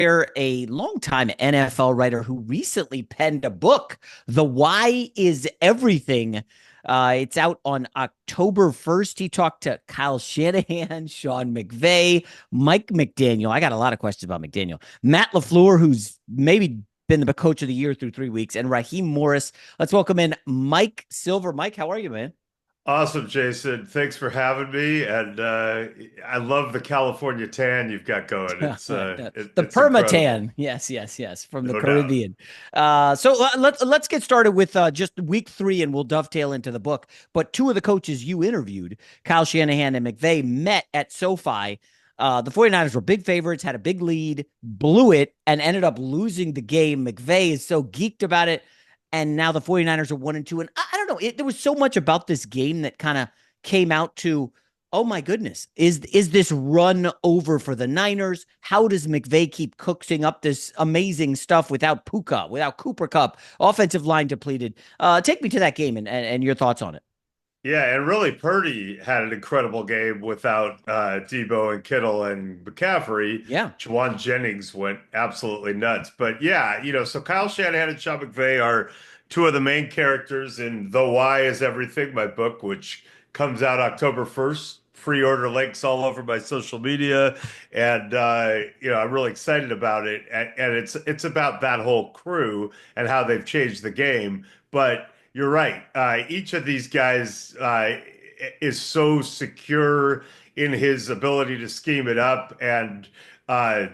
a longtime NFL writer who recently penned a book, The Why is Everything. It's out on October 1st. He talked to Kyle Shanahan, Sean McVay, Mike McDaniel. I got a lot of questions about McDaniel. Matt LaFleur, who's maybe been the coach of the year through 3 weeks, and Raheem Morris. Let's welcome in Mike Silver. Mike, how are you, man? Awesome, Jason. Thanks for having me. And I love the California tan you've got going. The It's incredible. permatan, yes, from the No doubt. Caribbean. Let's get started with just week 3, and we'll dovetail into the book. But two of the coaches you interviewed, Kyle Shanahan and McVay, met at SoFi. The 49ers were big favorites, had a big lead, blew it, and ended up losing the game. McVay is so geeked about it, and now the 49ers are 1-2. And I don't know, there was so much about this game that kind of came out to, oh my goodness, is this run over for the Niners? How does McVay keep cooking up this amazing stuff without Puka, without Cooper Kupp, offensive line depleted? Take me to that game and your thoughts on it. Yeah, and really, Purdy had an incredible game without Debo and Kittle and McCaffrey. Yeah. Juwan Jennings went absolutely nuts. But yeah, so Kyle Shanahan and Sean McVay are two of the main characters in The Why is Everything, my book, which comes out October 1st. Pre-order links all over my social media, and I'm really excited about it. And it's about that whole crew and how they've changed the game. But you're right. Each of these guys is so secure in his ability to scheme it up and uh,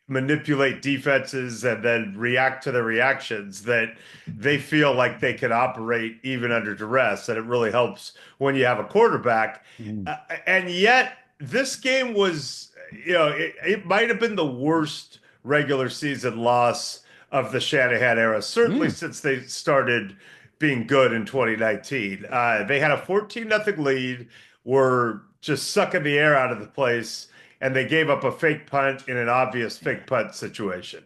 manipulate defenses and then react to the reactions that they feel like they can operate even under duress. And it really helps when you have a quarterback. Mm. And yet, this game was, it might have been the worst regular season loss of the Shanahan era, certainly Mm. since they started being good in 2019. They had a 14-0 lead, were just sucking the air out of the place, and they gave up a fake punt in an obvious fake punt situation.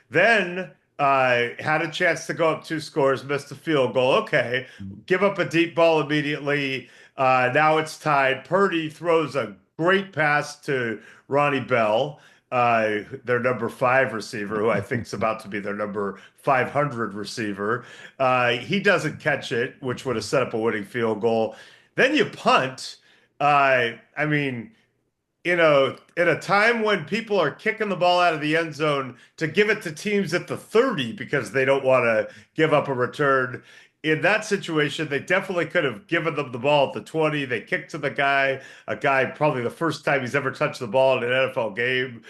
Then had a chance to go up 2 scores, missed a field goal. Okay, give up a deep ball immediately. Now it's tied. Purdy throws a great pass to Ronnie Bell, their number 5 receiver, who I think is about to be their number 500 receiver. He doesn't catch it, which would have set up a winning field goal. Then you punt. I mean, in a time when people are kicking the ball out of the end zone to give it to teams at the 30 because they don't want to give up a return. In that situation, they definitely could have given them the ball at the 20. They kicked to the guy, a guy probably the first time he's ever touched the ball in an NFL game,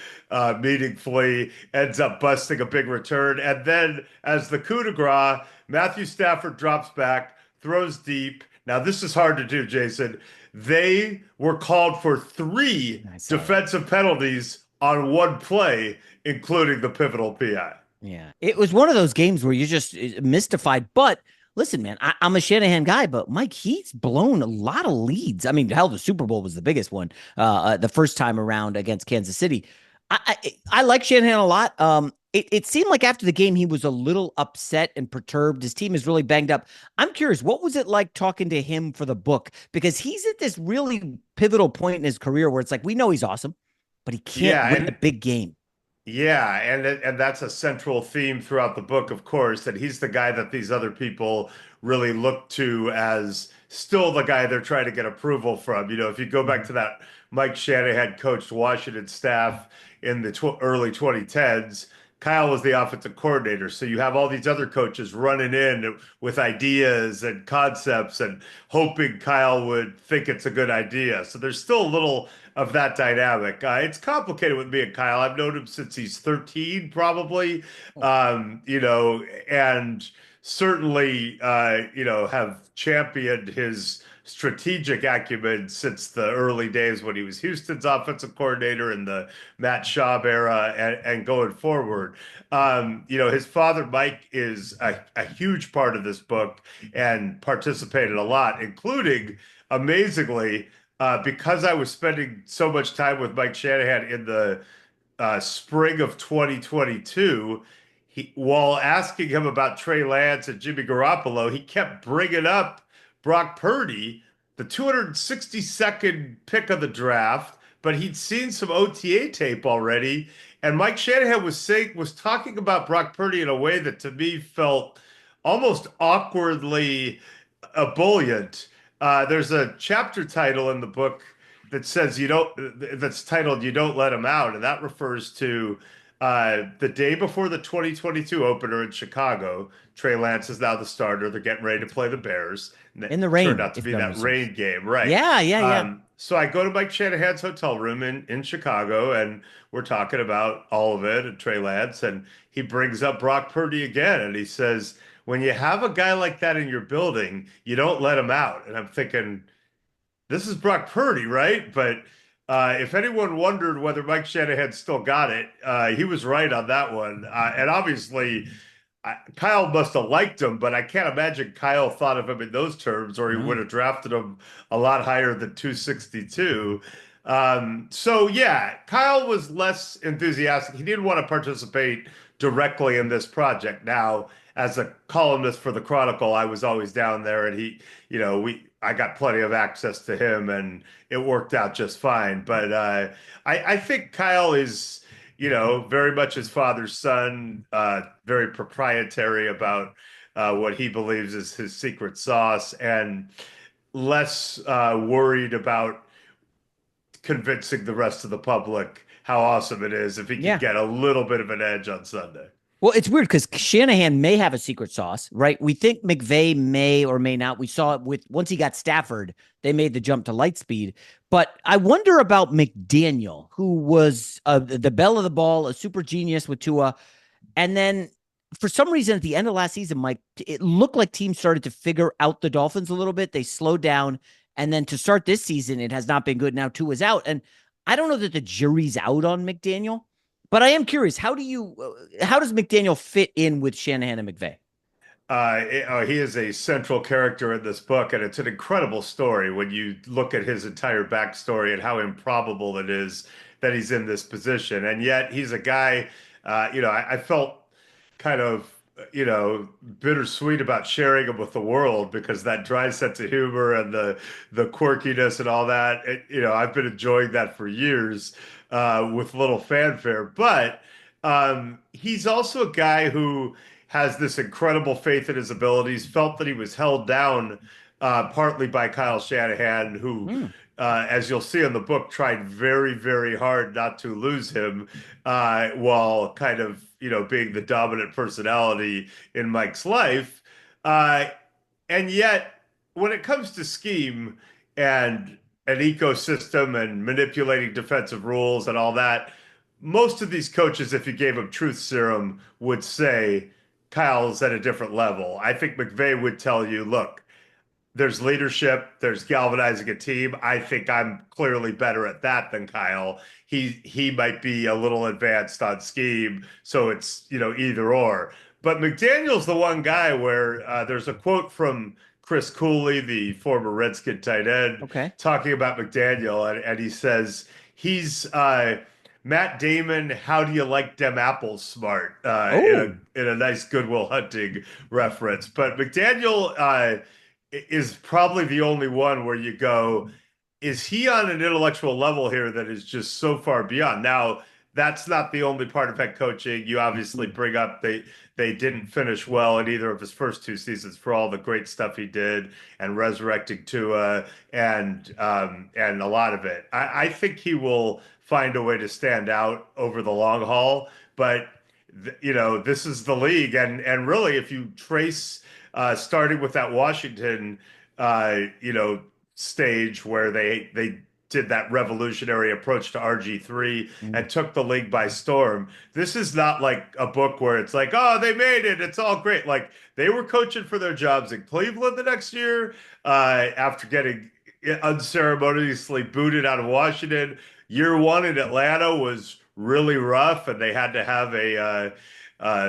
meaningfully, ends up busting a big return. And then, as the coup de grace, Matthew Stafford drops back, throws deep. Now, this is hard to do, Jason. They were called for 3 I saw that. defensive penalties on one play, including the pivotal PI. Yeah. It was one of those games where you're just mystified. But listen, man, I'm a Shanahan guy, but Mike, he's blown a lot of leads. I mean, hell, the Super Bowl was the biggest one the first time around against Kansas City. I like Shanahan a lot. It seemed like after the game he was a little upset and perturbed. His team is really banged up. I'm curious, what was it like talking to him for the book? Because he's at this really pivotal point in his career where it's like we know he's awesome, but he can't Yeah, win a big game. and that's a central theme throughout the book, of course, that he's the guy that these other people really look to as still the guy they're trying to get approval from. If you go back to that Mike Shanahan coached Washington staff in the early 2010s, Kyle was the offensive coordinator. So you have all these other coaches running in with ideas and concepts and hoping Kyle would think it's a good idea. So there's still a little of that dynamic. It's complicated with me and Kyle. I've known him since he's 13, probably, and certainly, have championed his strategic acumen since the early days when he was Houston's offensive coordinator in the Matt Schaub era and going forward. His father, Mike, is a huge part of this book and participated a lot, including, amazingly, because I was spending so much time with Mike Shanahan in the spring of 2022, while asking him about Trey Lance and Jimmy Garoppolo, he kept bringing up Brock Purdy, the 262nd pick of the draft, but he'd seen some OTA tape already. And Mike Shanahan was talking about Brock Purdy in a way that to me felt almost awkwardly ebullient. There's a chapter title in the book that says you don't that's titled "You Don't Let Him Out," and that refers to the day before the 2022 opener in Chicago. Trey Lance is now the starter. They're getting ready to play the Bears. And In it the turned rain, out to if be memory that serves. rain game, right? Yeah, yeah, yeah. So I go to Mike Shanahan's hotel room in Chicago, and we're talking about all of it and Trey Lance, and he brings up Brock Purdy again, and he says, "When you have a guy like that in your building, you don't let him out." And I'm thinking, this is Brock Purdy, right? But if anyone wondered whether Mike Shanahan still got it, he was right on that one. And obviously, Kyle must have liked him, but I can't imagine Kyle thought of him in those terms, or he would No. have drafted him a lot higher than 262. So yeah, Kyle was less enthusiastic. He didn't want to participate directly in this project. Now, as a columnist for the Chronicle, I was always down there, and I got plenty of access to him, and it worked out just fine. But I think Kyle is, very much his father's son, very proprietary about what he believes is his secret sauce, and less worried about convincing the rest of the public how awesome it is if he can Yeah. get a little bit of an edge on Sunday. Well, it's weird because Shanahan may have a secret sauce, right? We think McVay may or may not. We saw it with once he got Stafford, they made the jump to light speed. But I wonder about McDaniel, who was the belle of the ball, a super genius with Tua. And then for some reason at the end of last season, Mike, it looked like teams started to figure out the Dolphins a little bit. They slowed down. And then to start this season, it has not been good. Now Tua's out. And I don't know that the jury's out on McDaniel, but I am curious. How does McDaniel fit in with Shanahan and McVay? He is a central character in this book, and it's an incredible story when you look at his entire backstory and how improbable it is that he's in this position. And yet he's a guy, I felt kind of, bittersweet about sharing him with the world because that dry sense of humor and the quirkiness and all that, I've been enjoying that for years with little fanfare. But he's also a guy who has this incredible faith in his abilities, felt that he was held down partly by Kyle Shanahan, who, Hmm. as you'll see in the book, tried very, very hard not to lose him while kind of, being the dominant personality in Mike's life. Uh, and yet, when it comes to scheme and an ecosystem and manipulating defensive rules and all that, most of these coaches, if you gave them truth serum, would say Kyle's at a different level. I think McVay would tell you, look, there's leadership, there's galvanizing a team. I think I'm clearly better at that than Kyle. He might be a little advanced on scheme, so it's, either or. But McDaniel's the one guy where there's a quote from Chris Cooley, the former Redskin tight end, Okay. talking about McDaniel, and he says he's Matt Damon. How do you like them apples? Smart Oh, in a nice Goodwill Hunting reference. But McDaniel is probably the only one where you go, is he on an intellectual level here that is just so far beyond? Now, that's not the only part of head coaching. You obviously bring up they didn't finish well in either of his first two seasons for all the great stuff he did and resurrecting Tua and a lot of it. I think he will find a way to stand out over the long haul, but this is the league, and really, if you trace starting with that Washington, stage where they did that revolutionary approach to RG3 mm, and took the league by storm. This is not like a book where it's like, oh, they made it, it's all great. Like they were coaching for their jobs in Cleveland the next year after getting unceremoniously booted out of Washington. Year one in Atlanta was really rough, and they had to have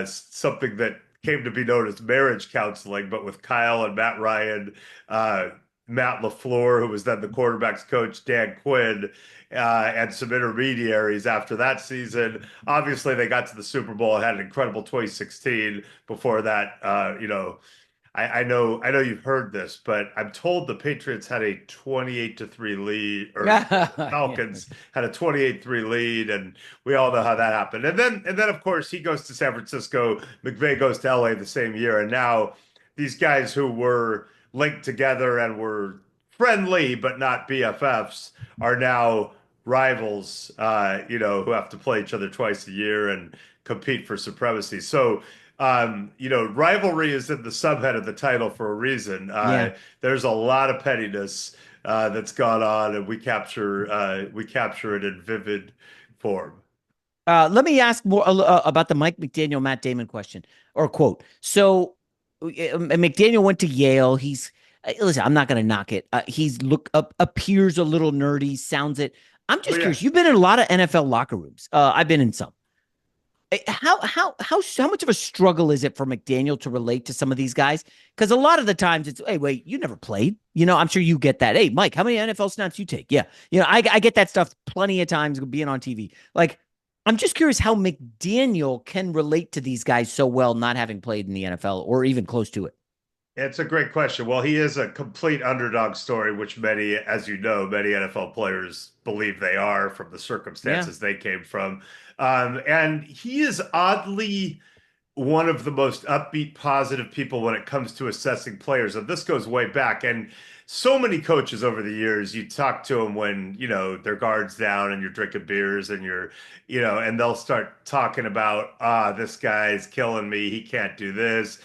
something that came to be known as marriage counseling, but with Kyle and Matt Ryan, uh, Matt LaFleur, who was then the quarterback's coach, Dan Quinn, and some intermediaries after that season. Obviously, they got to the Super Bowl and had an incredible 2016 before that, I know you've heard this, but I'm told the Patriots had a 28-3 lead, or the Yeah. Falcons had a 28-3 lead, and we all know how that happened. And then of course he goes to San Francisco, McVay goes to LA the same year, and now these guys who were linked together and were friendly but not BFFs are now rivals, who have to play each other twice a year and compete for supremacy. So rivalry is in the subhead of the title for a reason. Yeah. There's a lot of pettiness that's gone on, and we capture it in vivid form. Let me ask more about the Mike McDaniel, Matt Damon question or quote. So McDaniel went to Yale. Listen, I'm not going to knock it. He's appears a little nerdy, sounds it. I'm Oh just yeah. curious. You've been in a lot of NFL locker rooms. I've been in some. How much of a struggle is it for McDaniel to relate to some of these guys? Because a lot of the times it's, hey, wait, you never played. I'm sure you get that. Hey, Mike, how many NFL snaps you take? Yeah, I get that stuff plenty of times being on TV. Like, I'm just curious how McDaniel can relate to these guys so well, not having played in the NFL or even close to it. It's a great question. Well, he is a complete underdog story, which many, as you know, many NFL players believe they are from the Yeah, circumstances they came from. And he is oddly one of the most upbeat, positive people when it comes to assessing players. And this goes way back. And so many coaches over the years, you talk to them when, their guard's down and you're drinking beers and and they'll start talking about, this guy's killing me. He can't do this.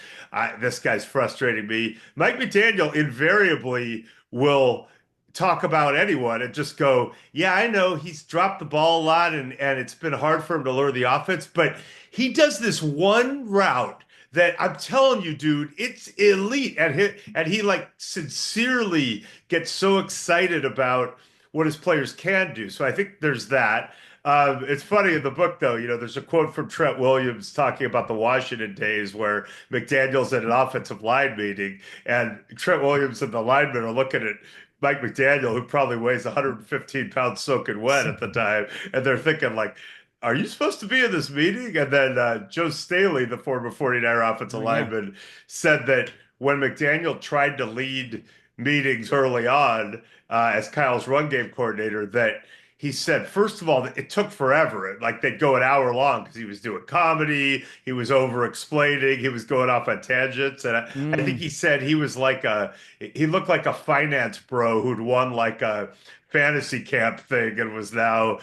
This guy's frustrating me. Mike McDaniel invariably will talk about anyone and just go, yeah, I know he's dropped the ball a lot and it's been hard for him to lure the offense, but he does this one route that I'm telling you, dude, it's elite. And he like sincerely gets so excited about what his players can do. So I think there's that. It's funny in the book, though, there's a quote from Trent Williams talking about the Washington days where McDaniel's at an offensive line meeting, and Trent Williams and the linemen are looking at Mike McDaniel, who probably weighs 115 pounds soaking wet at the time, and they're thinking like, are you supposed to be in this meeting? And then Joe Staley, the former 49er offensive yeah, lineman, said that when McDaniel tried to lead meetings early on as Kyle's run game coordinator, that he said, first of all, it took forever. Like they'd go an hour long because he was doing comedy, he was over explaining, he was going off on tangents. And I think mm, he said he looked like a finance bro who'd won like a fantasy camp thing and was now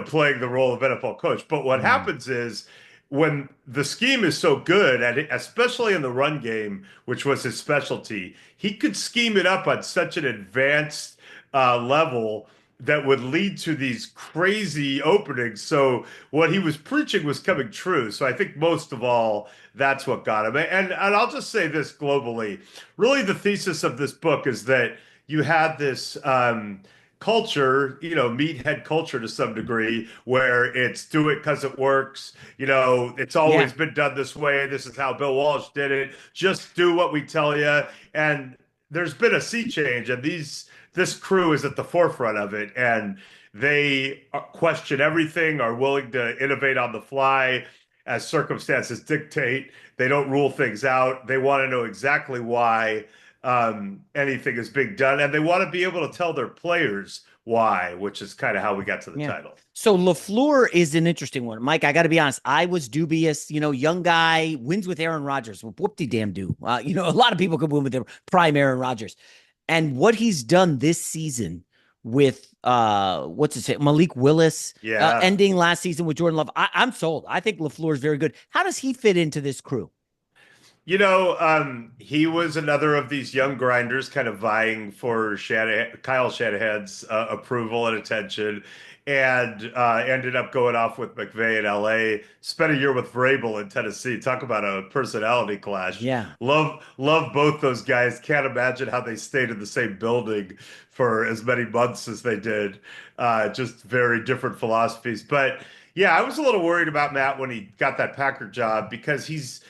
playing the role of NFL coach. But what mm, happens is when the scheme is so good, and especially in the run game, which was his specialty, he could scheme it up on such an advanced level that would lead to these crazy openings. So what he was preaching was coming true. So I think most of all, that's what got him. And I'll just say this globally. Really, the thesis of this book is that you had this culture, meathead culture to some degree, where it's do it because it works. It's yeah, always been done this way. This is how Bill Walsh did it. Just do what we tell you. And there's been a sea change, and this crew is at the forefront of it, and they question everything, are willing to innovate on the fly as circumstances dictate. They don't rule things out. They want to know exactly why anything is being done, and they want to be able to tell their players why, which is kind of how we got to the yeah. title. So LaFleur is an interesting one. Mike, I got to be honest. I was dubious. Young guy wins with Aaron Rodgers. Well, whoop-de-damn do. A lot of people could win with their prime Aaron Rodgers. And what he's done this season with what's his name? Malik Willis, Yeah. ending last season with Jordan Love. I'm sold. I think LaFleur is very good. How does he fit into this crew? He was another of these young grinders kind of vying for Kyle Shanahan's approval and attention, and ended up going off with McVay in LA. Spent a year with Vrabel in Tennessee. Talk about a personality clash. Yeah. Love both those guys. Can't imagine how they stayed in the same building for as many months as they did. Just very different philosophies. But yeah, I was a little worried about Matt when he got that Packer job because he's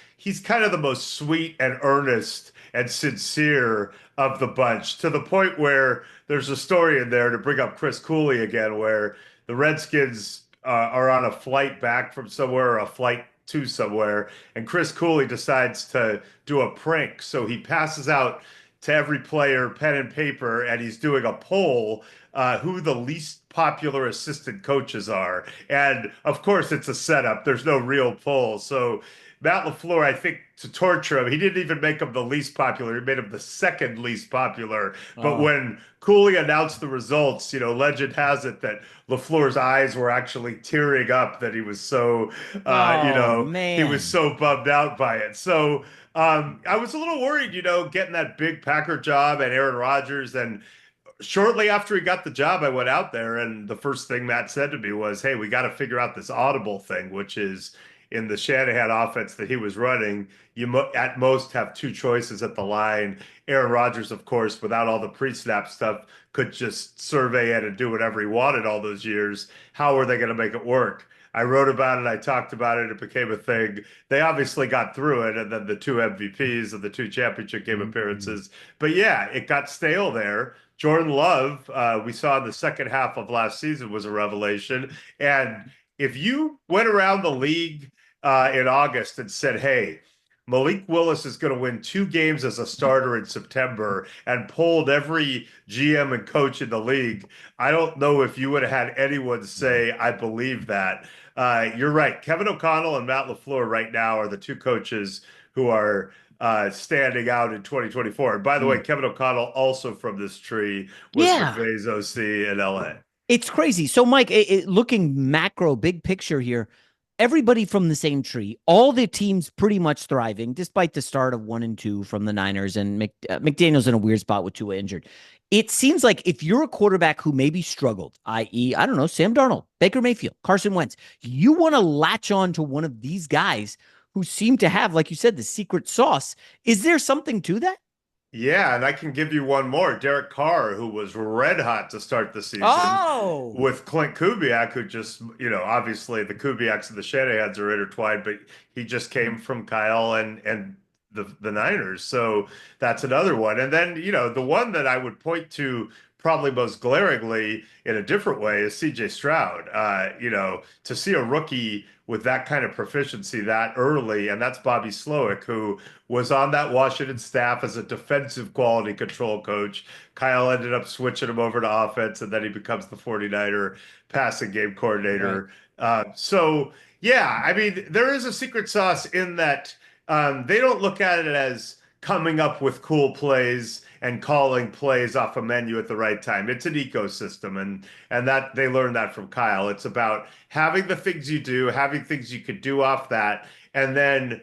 kind of the most sweet and earnest and sincere of the bunch, to the point where there's a story in there, to bring up Chris Cooley again, where the Redskins are on a flight back from somewhere, or a flight to somewhere, and Chris Cooley decides to do a prank. So he passes out to every player pen and paper, and he's doing a poll who the least popular assistant coaches are. And of course, it's a setup. There's no real poll. So Matt LaFleur, I think, to torture him, he didn't even make him the least popular. He made him the second least popular. But Oh, when Cooley announced the results, legend has it that LaFleur's eyes were actually tearing up that he was so, oh he was man. so bummed out by it. So I was a little worried, getting that big Packer job and Aaron Rodgers. And shortly after he got the job, I went out there, and the first thing Matt said to me was, "Hey, we got to figure out this audible thing, which is in the Shanahan offense that he was running. You at most have two choices at the line. Aaron Rodgers, of course, without all the pre-snap stuff, could just survey it and do whatever he wanted all those years. How are they going to make it work?" I wrote about it. I talked about it. It became a thing. They obviously got through it, and then the two MVPs of the two championship game Mhm. appearances. But yeah, it got stale there. Jordan Love, we saw in the second half of last season, was a revelation. And if you went around the league in August and said, "Hey, Malik Willis is going to win two games as a starter in September," and polled every GM and coach in the league, I don't know if you would have had anyone say, "I believe that." You're right. Kevin O'Connell and Matt LaFleur right now are the two coaches who are standing out in 2024. And by the way, Mm. Kevin O'Connell, also from this tree, was Yeah. McVay's OC in LA. It's crazy. So, Mike, looking macro, big picture here, everybody from the same tree, all the teams pretty much thriving, despite the start of 1-2 from the Niners, and McDaniel's in a weird spot with Tua injured. It seems like if you're a quarterback who maybe struggled, i.e., I don't know, Sam Darnold, Baker Mayfield, Carson Wentz, you want to latch on to one of these guys who seem to have, like you said, the secret sauce. Is there something to that? Yeah, and I can give you one more. Derek Carr, who was red hot to start the season Oh, with Clint Kubiak, who just, obviously the Kubiaks and the Shanahans are intertwined, but he just came from Kyle and the Niners. So that's another one. And then, the one that I would point to probably most glaringly in a different way is CJ Stroud. To see a rookie with that kind of proficiency that early, and that's Bobby Slowick, who was on that Washington staff as a defensive quality control coach. Kyle ended up switching him over to offense, and then he becomes the 49er passing game right. coordinator. Yeah, I mean, there is a secret sauce in that they don't look at it as coming up with cool plays and calling plays off a menu at the right time. It's an ecosystem, and that they learned that from Kyle. It's about having the things you do, having things you could do off that, and then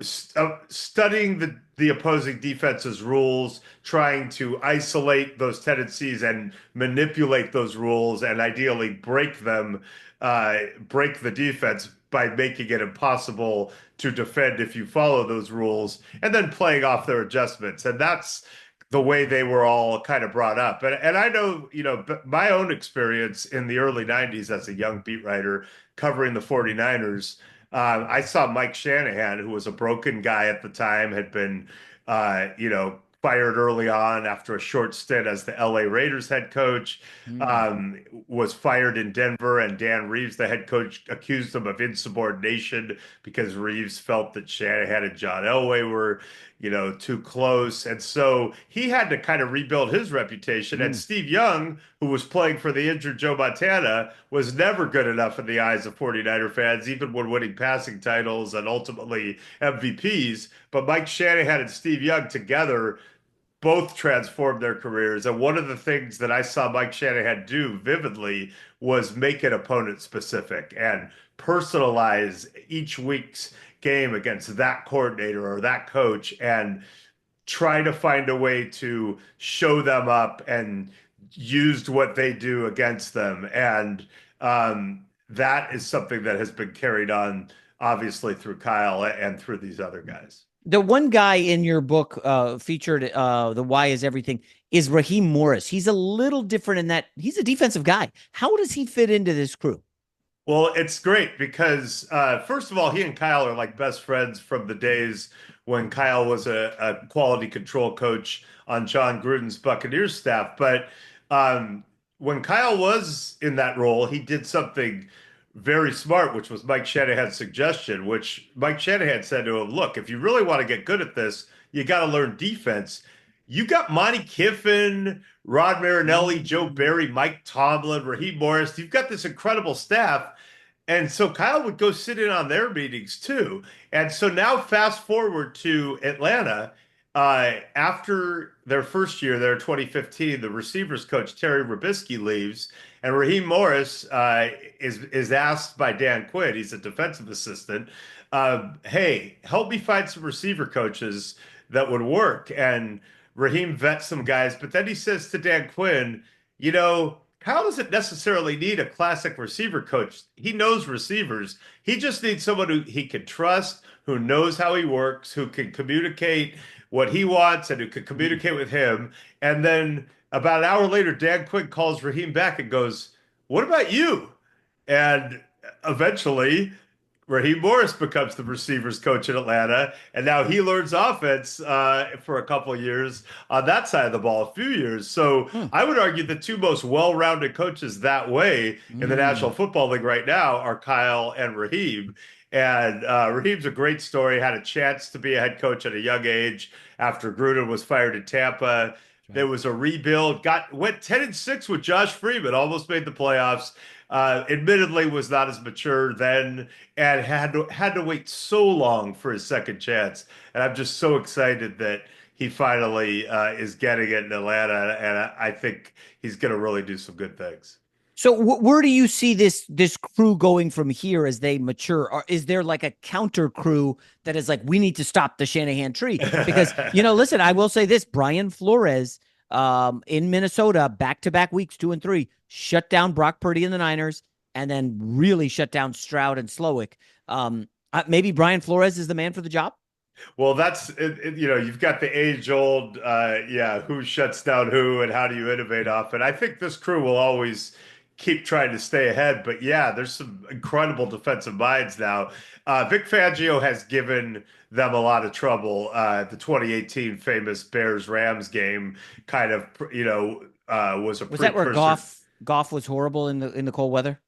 studying the opposing defense's rules, trying to isolate those tendencies and manipulate those rules, and ideally break the defense by making it impossible to defend if you follow those rules, and then playing off their adjustments. And that's the way they were all kind of brought up. And I know, my own experience in the early 90s as a young beat writer covering the 49ers. I saw Mike Shanahan, who was a broken guy at the time, had been, fired early on after a short stint as the LA Raiders head coach, Hmm. was fired in Denver, and Dan Reeves, the head coach, accused him of insubordination because Reeves felt that Shanahan and John Elway were, too close. And so he had to kind of rebuild his reputation. And Mm. Steve Young, who was playing for the injured Joe Montana, was never good enough in the eyes of 49er fans, even when winning passing titles and ultimately MVPs. But Mike Shanahan and Steve Young together both transformed their careers. And one of the things that I saw Mike Shanahan do vividly was make it opponent specific and personalize each week's game against that coordinator or that coach, and try to find a way to show them up and used what they do against them. And that is something that has been carried on, obviously, through Kyle and through these other guys. The one guy in your book featured the why is everything is Raheem Morris. He's a little different in that he's a defensive guy. How does he fit into this crew? Well, it's great because, first of all, he and Kyle are like best friends from the days when Kyle was a quality control coach on John Gruden's Buccaneers staff. But um, when Kyle was in that role, he did something very smart, which was Mike Shanahan's suggestion, which Mike Shanahan said to him, look, if you really want to get good at this, you got to learn defense. You got Monty Kiffin, Rod Marinelli, Joe Mm. Barry, Mike Tomlin, Raheem Morris. You've got this incredible staff. And so Kyle would go sit in on their meetings too. And so now fast forward to Atlanta. After their first year there, 2015, the receivers coach Terry Robisky leaves, and Raheem Morris is asked by Dan Quinn, he's a defensive assistant, hey, help me find some receiver coaches that would work. And Raheem vets some guys, but then he says to Dan Quinn, Kyle doesn't necessarily need a classic receiver coach. He knows receivers. He just needs someone who he can trust, who knows how he works, who can communicate what he wants, and who can Mm. communicate with him. And then about an hour later, Dan Quinn calls Raheem back and goes, "What about you?" And eventually, Raheem Morris becomes the receivers coach in Atlanta, and now he learns offense for a couple of years on that side of the ball, a few years. So Mm. I would argue the two most well-rounded coaches that way in the National Mm. Football League right now are Kyle and Raheem. And Raheem's a great story. Had a chance to be a head coach at a young age after Gruden was fired in Tampa. There Right. was a rebuild. Went 10-6 with Josh Freeman. Almost made the playoffs. Admittedly, was not as mature then, and had to wait so long for his second chance. And I'm just so excited that he finally is getting it in Atlanta, and I think he's going to really do some good things. So where do you see this crew going from here as they mature? Or is there like a counter crew that is like, we need to stop the Shanahan tree? Because, listen, I will say this: Brian Flores, in Minnesota, back-to-back weeks, 2 and 3, shut down Brock Purdy and the Niners, and then really shut down Stroud and Slowick. Maybe Brian Flores is the man for the job. Well, that's you've got the age-old, yeah, who shuts down who and how do you innovate off it. I think this crew will always keep trying to stay ahead, but yeah, there's some incredible defensive minds now. Vic Fangio has given them a lot of trouble. The 2018 famous Bears-Rams game kind of, was a Was that where precursor. Goff was horrible in the cold weather?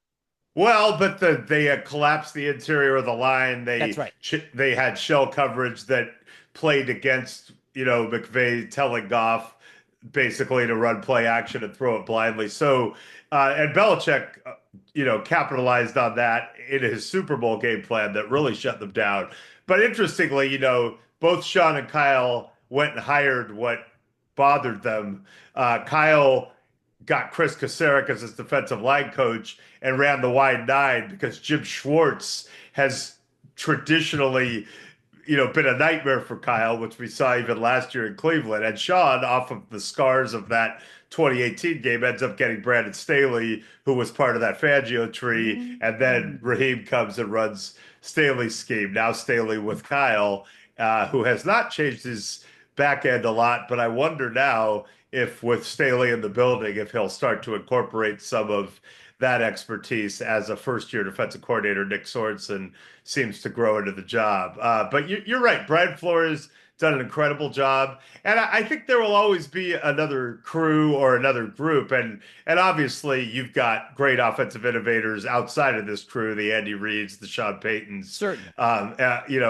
Well, but they had collapsed the interior of the line. That's They right. they had shell coverage that played against McVay telling Goff basically to run play action and throw it blindly. So and Belichick capitalized on that in his Super Bowl game plan that really shut them down. But interestingly, both Sean and Kyle went and hired what bothered them. Kyle got Chris Kasarik as his defensive line coach and ran the wide nine because Jim Schwartz has traditionally, been a nightmare for Kyle, which we saw even last year in Cleveland. And Sean, off of the scars of that 2018 game, ends up getting Brandon Staley, who was part of that Fangio tree. And then Mm. Raheem comes and runs Staley's scheme. Now Staley with Kyle, who has not changed his back end a lot, but I wonder now if with Staley in the building, if he'll start to incorporate some of that expertise as a first-year defensive coordinator. Nick Sorensen seems to grow into the job. But you're right. Brian Flores done an incredible job, and I think there will always be another crew or another group, and obviously you've got great offensive innovators outside of this crew, the Andy Reeds, the Sean Paytons, Certainly.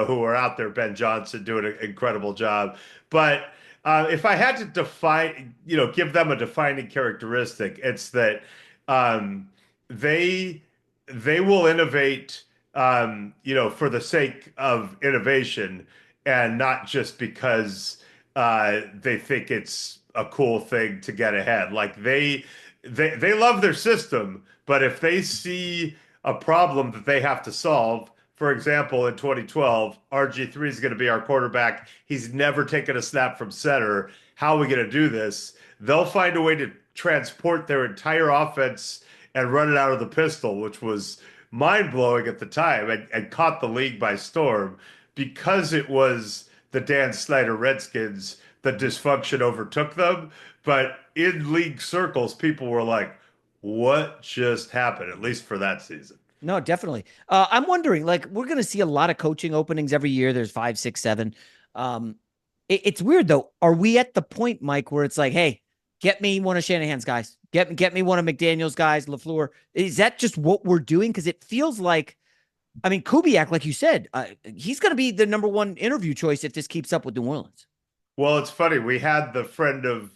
who are out there. Ben Johnson doing an incredible job, but. If I had to define, give them a defining characteristic, it's that um, they they will innovate, for the sake of innovation and not just because they think it's a cool thing to get ahead. Like they love their system, but if they see a problem that they have to solve, for example, in 2012, RG3 is going to be our quarterback. He's never taken a snap from center. How are we going to do this? They'll find a way to transport their entire offense and run it out of the pistol, which was mind blowing at the time and caught the league by storm because it was the Dan Snyder Redskins. The dysfunction overtook them. But in league circles, people were like, what just happened, at least for that season? No, definitely. I'm wondering, like, we're going to see a lot of coaching openings every year. There's 5, 6, 7. It's weird though. Are we at the point, Mike, where it's like, hey, Get me one of Shanahan's guys. Get me one of McDaniel's guys, LaFleur. Is that just what we're doing? Because it feels like, I mean, Kubiak, like you said, he's going to be the number one interview choice if this keeps up with New Orleans. Well, it's funny. We had the friend of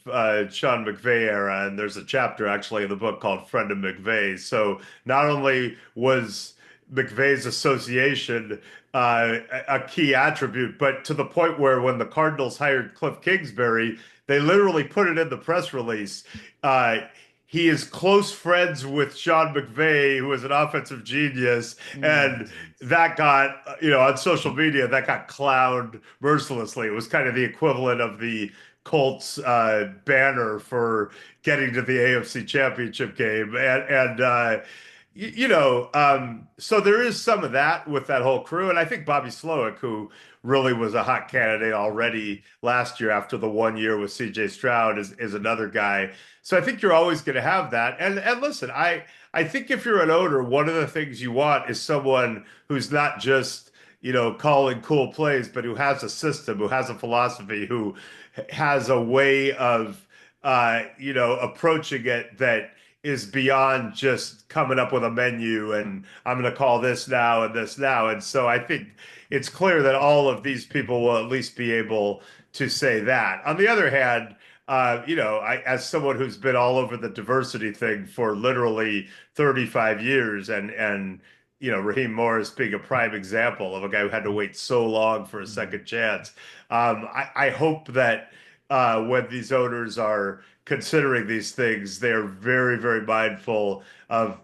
Sean McVay era, and there's a chapter actually in the book called Friend of McVay. So not only was McVay's association a key attribute, but to the point where when the Cardinals hired Cliff Kingsbury, they literally put it in the press release. Uh, he is close friends with Sean McVay, who is an offensive genius, and that got, on social media, that got clowned mercilessly. It was kind of the equivalent of the Colts banner for getting to the AFC Championship game, so there is some of that with that whole crew, and I think Bobby Slowick, who really was a hot candidate already last year after the 1 year with CJ Stroud, is another guy. So I think you're always going to have that. And listen, I think if you're an owner, one of the things you want is someone who's not just, calling cool plays, but who has a system, who has a philosophy, who has a way of, approaching it that is beyond just coming up with a menu and I'm going to call this now and this now. And so I think it's clear that all of these people will at least be able to say that. On the other hand, as someone who's been all over the diversity thing for literally 35 years and Raheem Morris being a prime example of a guy who had to wait so long for a second chance. I hope that when these owners are considering these things, they're very, very mindful of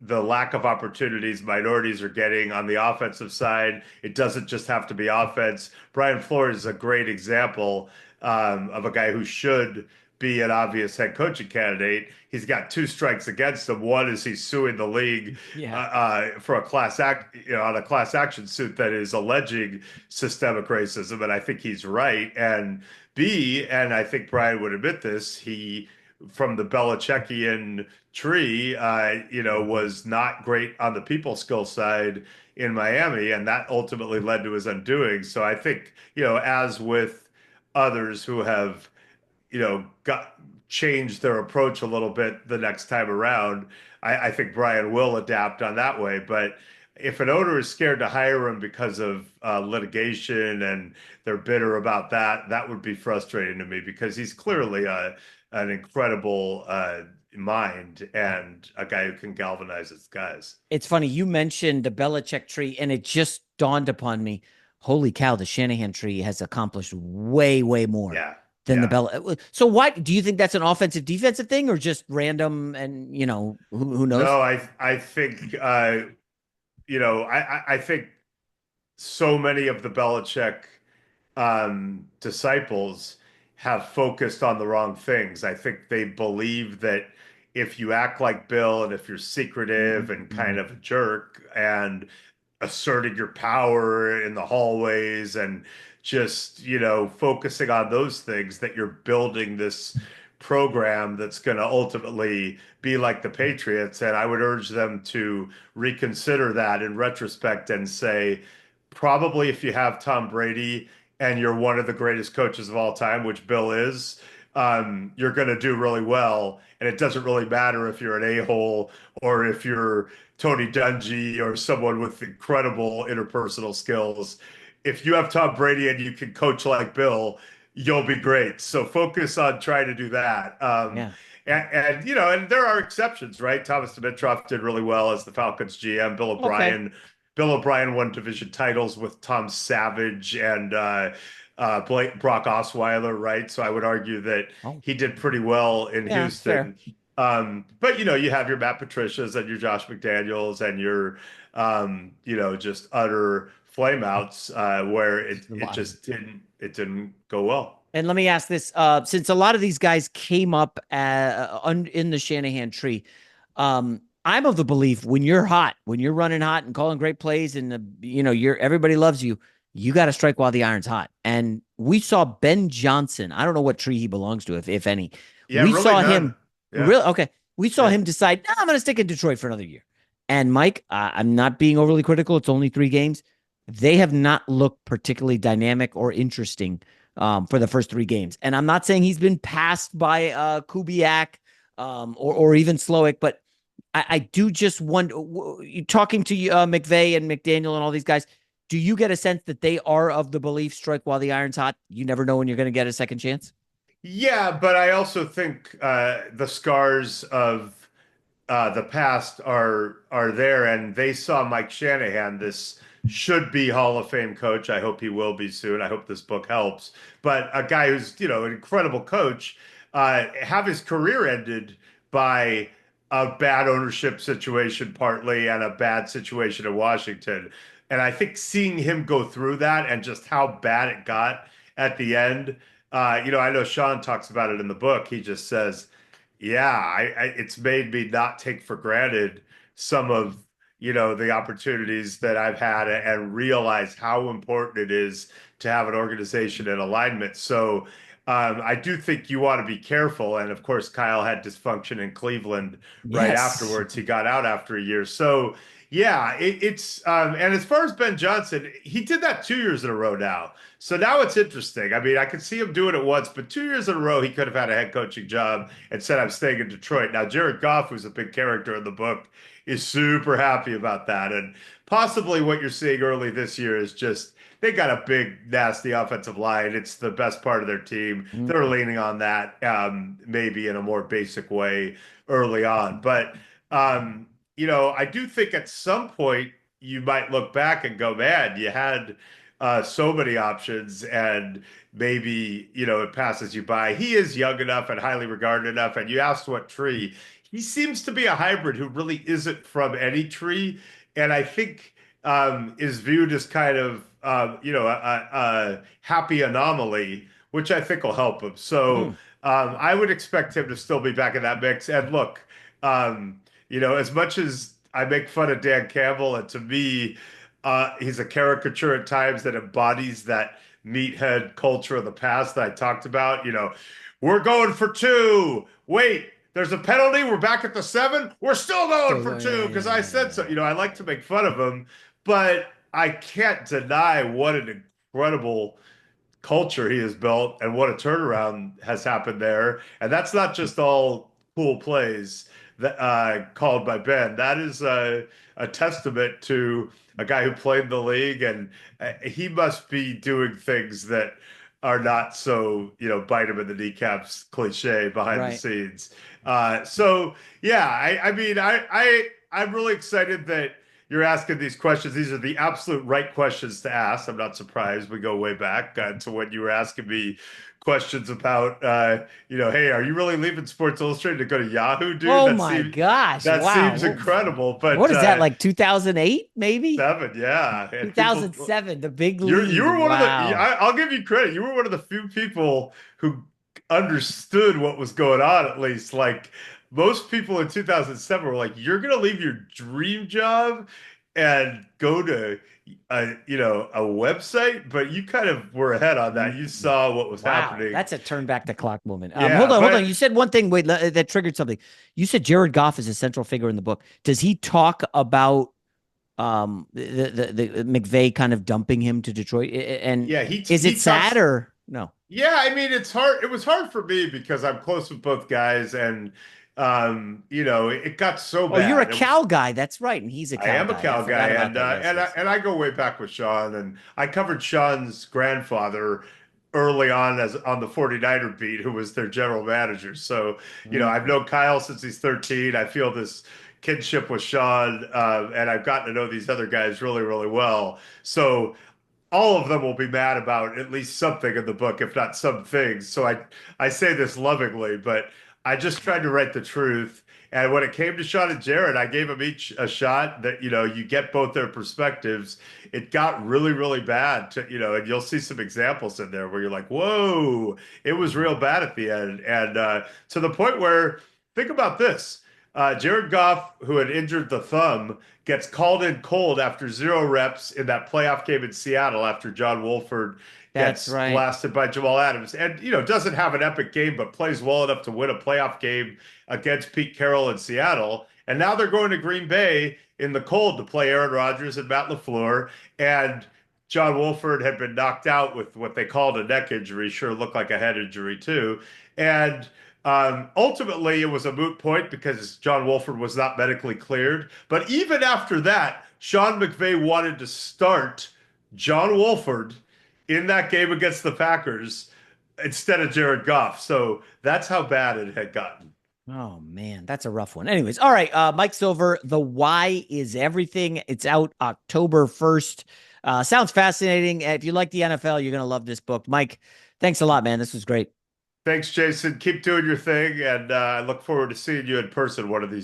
the lack of opportunities minorities are getting on the offensive side. It doesn't just have to be offense. Brian Flores is a great example of a guy who should be an obvious head coaching candidate. He's got two strikes against him. One is he's suing the league for a on a class action suit that is alleging systemic racism, and I think he's right. And B, and I think Brian would admit this, he from the Belichickian tree, was not great on the people skill side in Miami, and that ultimately led to his undoing. So I think, as with others who have, got changed their approach a little bit the next time around, I think Brian will adapt on that way. But if an owner is scared to hire him because of litigation and they're bitter about that, that would be frustrating to me because he's clearly an incredible mind and a guy who can galvanize his guys. It's funny. You mentioned the Belichick tree, and it just dawned upon me. Holy cow, the Shanahan tree has accomplished way, way more than the Belichick. So why do you think that's an offensive defensive thing or just random and, who knows? No, I think, I think so many of the Belichick disciples have focused on the wrong things. I think they believe that if you act like Bill and if you're secretive and kind of a jerk and asserting your power in the hallways and just, focusing on those things, that you're building this program that's going to ultimately be like the Patriots. And I would urge them to reconsider that in retrospect and say, probably if you have Tom Brady and you're one of the greatest coaches of all time, which Bill is, you're going to do really well. And it doesn't really matter if you're an a-hole or if you're Tony Dungy or someone with incredible interpersonal skills. If you have Tom Brady and you can coach like Bill, you'll be great. So focus on trying to do that. And there are exceptions, right? Thomas Dimitroff did really well as the Falcons GM. Bill O'Brien. Okay. Bill O'Brien won division titles with Tom Savage and Brock Osweiler, right? So I would argue that he did pretty well in Houston. But you have your Matt Patricias and your Josh McDaniels and your just utter flameouts where it just didn't go well. And let me ask this: since a lot of these guys came up in the Shanahan tree, I'm of the belief when you're hot, when you're running hot and calling great plays, and everybody loves you. You got to strike while the iron's hot. And we saw Ben Johnson. I don't know what tree he belongs to, if any. Yeah, we really saw none. him. Yeah. Really okay. We saw him decide, I'm going to stick in Detroit for another year. And Mike, I'm not being overly critical. It's only 3 games. They have not looked particularly dynamic or interesting for the first 3 games. And I'm not saying he's been passed by Kubiak or even Slowick, but I do just wonder, talking to McVay and McDaniel and all these guys, do you get a sense that they are of the belief strike while the iron's hot? You never know when you're going to get a second chance. Yeah, but I also think the scars of the past are there, and they saw Mike Shanahan, this should be Hall of Fame coach. I hope he will be soon. I hope this book helps. But a guy who's, an incredible coach, have his career ended by a bad ownership situation partly and a bad situation in Washington. And I think seeing him go through that and just how bad it got at the end, I know Sean talks about it in the book. He just says, yeah, it's made me not take for granted some of, the opportunities that I've had and realize how important it is to have an organization and alignment. So I do think you want to be careful. And of course, Kyle had dysfunction in Cleveland right Yes. afterwards. He got out after a year. So yeah, it's and as far as Ben Johnson, he did that 2 years in a row now. So now it's interesting. I mean, I could see him doing it once, but 2 years in a row, he could have had a head coaching job and said, I'm staying in Detroit. Now, Jared Goff, who's a big character in the book, is super happy about that. And possibly what you're seeing early this year is just they got a big, nasty offensive line. It's the best part of their team. Mm. They're leaning on that, maybe in a more basic way early on. But, I do think at some point you might look back and go, man, you had so many options, and maybe it passes you by. He is young enough and highly regarded enough, and you asked what tree. He seems to be a hybrid who really isn't from any tree, and I think is viewed as kind of a happy anomaly, which I think will help him. So Mm. I would expect him to still be back in that mix. And look, as much as I make fun of Dan Campbell, and to me, he's a caricature at times that embodies that meathead culture of the past that I talked about. We're going for two. Wait, there's a penalty. We're back at the 7. We're still going Still for going, yeah, two yeah, because I yeah, said yeah. so. I like to make fun of him, but I can't deny what an incredible culture he has built and what a turnaround has happened there. And that's not just all cool plays that called by Ben. That is a testament to a guy who played the league, and he must be doing things that are not so, bite him in the kneecaps cliche behind the Right. scenes. So yeah, I mean, I'm really excited that you're asking these questions. These are the absolute right questions to ask. I'm not surprised. We go way back to when you were asking me questions about, hey, are you really leaving Sports Illustrated to go to Yahoo, dude? Oh my gosh. That Wow. seems incredible. But What is that, like 2008, maybe? 7, yeah, and people. 2007, the big You lead. were one of the. Wow. I'll give you credit. You were one of the few people who understood what was going on. At least, like most people in 2007 were like, "You're gonna leave your dream job and go to a website," but you kind of were ahead on that. You Mm. saw what was Wow, happening. that's a turn back the clock moment. Hold Yeah, on, hold on. but You said one thing. Wait, that triggered something. You said Jared Goff is a central figure in the book. Does he talk about the McVay kind of dumping him to Detroit? And yeah, is he it sad talks. or no? Yeah, I mean, it's hard. It was hard for me because I'm close with both guys, and it got so Oh, you're a bad. It was Cal guy. That's right, and he's a I Cal am a guy. I Cal guy, forgot about that. Yes, yes. and I go way back with Sean, and I covered Sean's grandfather early on as on the 49er beat, who was their general manager. So, I've Mm. known Kyle since he's 13. I feel this kinship with Sean, and I've gotten to know these other guys really, really well. So all of them will be mad about at least something in the book, if not some things. So I say this lovingly, but I just tried to write the truth. And when it came to Sean and Jared, I gave them each a shot that, you get both their perspectives. It got really, really bad and you'll see some examples in there where you're like, whoa, it was real bad at the end. And to the point where, think about this. Jared Goff, who had injured the thumb, gets called in cold after 0 reps in that playoff game in Seattle after John Wolford That's gets right. blasted by Jamal Adams. And, doesn't have an epic game, but plays well enough to win a playoff game against Pete Carroll in Seattle. And now they're going to Green Bay in the cold to play Aaron Rodgers and Matt LaFleur. And John Wolford had been knocked out with what they called a neck injury, sure looked like a head injury too. And ultimately, it was a moot point because John Wolford was not medically cleared. But even after that, Sean McVay wanted to start John Wolford in that game against the Packers instead of Jared Goff. So that's how bad it had gotten. Oh man, that's a rough one. Anyways, all right, Mike Silver, The Why is Everything. It's out October 1st. Sounds fascinating. If you like the NFL, you're gonna love this book. Mike, thanks a lot, man. This was great. Thanks, Jason. Keep doing your thing, and I look forward to seeing you in person one of these